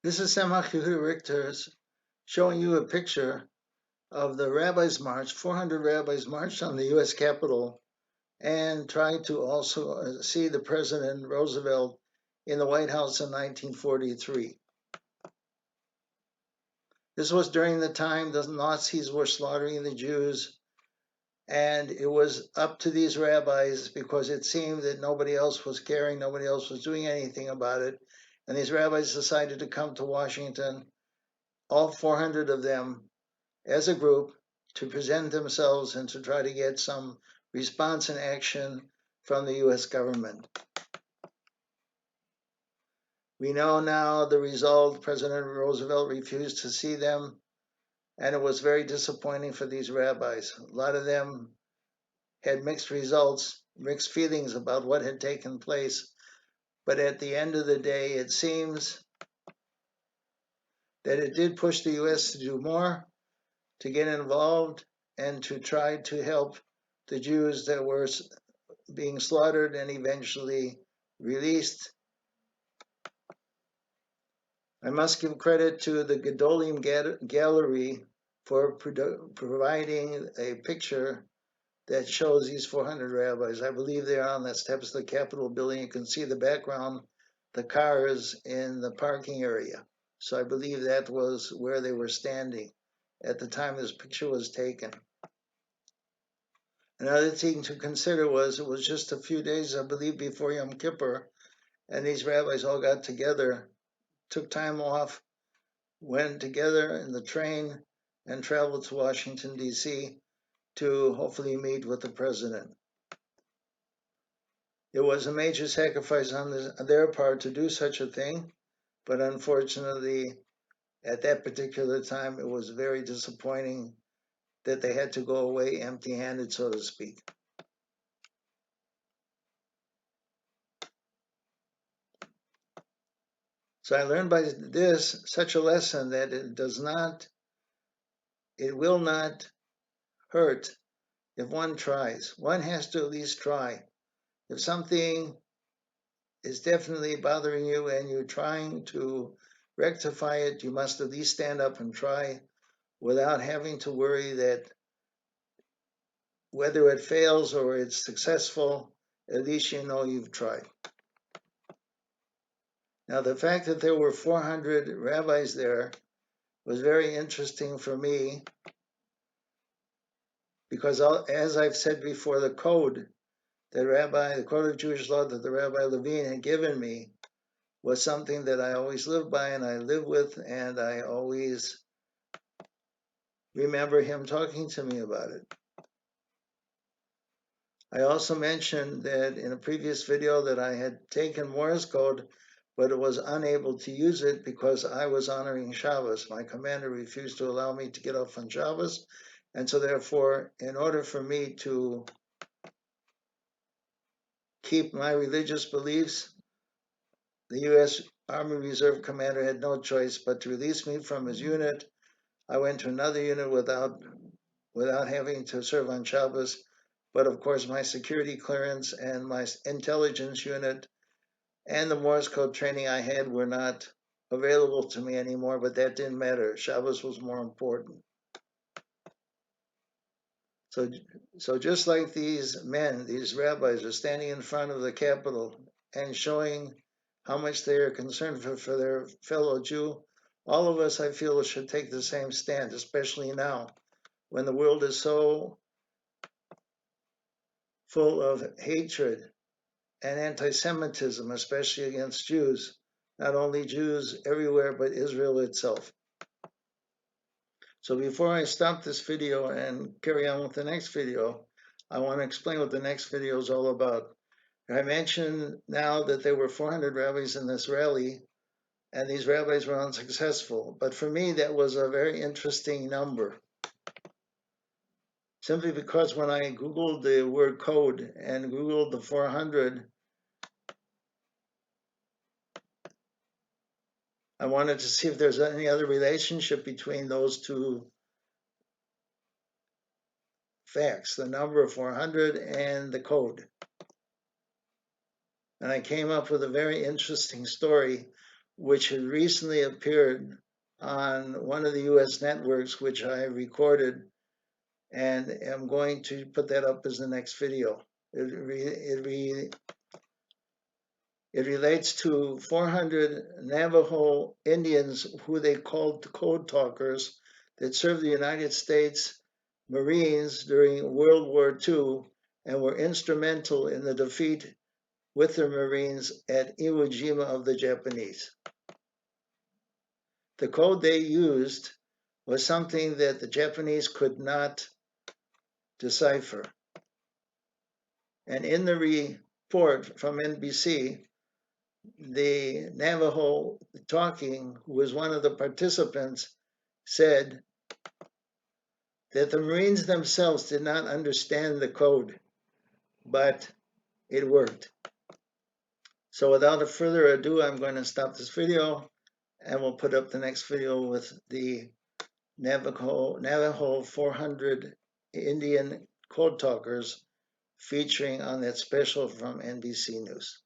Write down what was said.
This is Samach Yehuda Richter's showing you a picture of the Rabbis March. 400 rabbis marched on the U.S. Capitol and tried to also see the President Roosevelt in the White House in 1943. This was during the time the Nazis were slaughtering the Jews, and it was up to these rabbis because it seemed that nobody else was caring, nobody else was doing anything about it. And these rabbis decided to come to Washington, all 400 of them, as a group, to present themselves and to try to get some response and action from the U.S. government. We know now the result. President Roosevelt refused to see them, and it was very disappointing for these rabbis. A lot of them had mixed results, mixed feelings about what had taken place, but at the end of the day, it seems that it did push the U.S. to do more, to get involved, and to try to help the Jews that were being slaughtered and eventually released. I must give credit to the Gedolim Gallery for providing a picture that shows these 400 rabbis. I believe they're on the steps of the Capitol building. You can see the background, the cars in the parking area. So I believe that was where they were standing at the time this picture was taken. Another thing to consider was it was just a few days, I believe, before Yom Kippur, and these rabbis all got together, took time off, went together in the train, and traveled to Washington, D.C. to hopefully meet with the president. It was a major sacrifice on their part to do such a thing, but unfortunately, at that particular time, it was very disappointing that they had to go away empty-handed, so to speak. So I learned by this such a lesson that it will not hurt if one tries. One has to at least try. If something is definitely bothering you and you're trying to rectify it, you must at least stand up and try without having to worry that whether it fails or it's successful, at least you know you've tried. Now, the fact that there were 400 rabbis there was very interesting for me because, as I've said before, the code of Jewish law that the Rabbi Levine had given me was something that I always lived by and I live with, and I always remember him talking to me about it. I also mentioned that in a previous video that I had taken Morse code, but it was unable to use it because I was honoring Shabbos. My commander refused to allow me to get off on Shabbos, and so therefore, in order for me to keep my religious beliefs, the U.S. Army Reserve commander had no choice but to release me from his unit. I went to another unit without having to serve on Shabbos, but of course my security clearance and my intelligence unit and the Morse code training I had were not available to me anymore, but that didn't matter. Shabbos was more important. So just like these men, these rabbis are standing in front of the Capitol and showing how much they are concerned for their fellow Jew, all of us, I feel, should take the same stand, especially now when the world is so full of hatred and anti-Semitism, especially against Jews, not only Jews everywhere, but Israel itself. So before I stop this video and carry on with the next video, I want to explain what the next video is all about. I mentioned now that there were 400 rabbis in this rally, and these rabbis were unsuccessful. But for me, that was a very interesting number. Simply because when I Googled the word code and Googled the 400, I wanted to see if there's any other relationship between those two facts, the number 400 and the code. And I came up with a very interesting story which had recently appeared on one of the U.S. networks, which I recorded, and am going to put that up as the next video. It relates to 400 Navajo Indians who they called Code Talkers that served the United States Marines during World War II and were instrumental in the defeat with the Marines at Iwo Jima of the Japanese. The code they used was something that the Japanese could not decipher. And in the report from NBC, the Navajo talking, who was one of the participants, said that the Marines themselves did not understand the code, but it worked. So without further ado, I'm going to stop this video and we'll put up the next video with the Navajo 400 Indian Code Talkers featuring on that special from NBC News.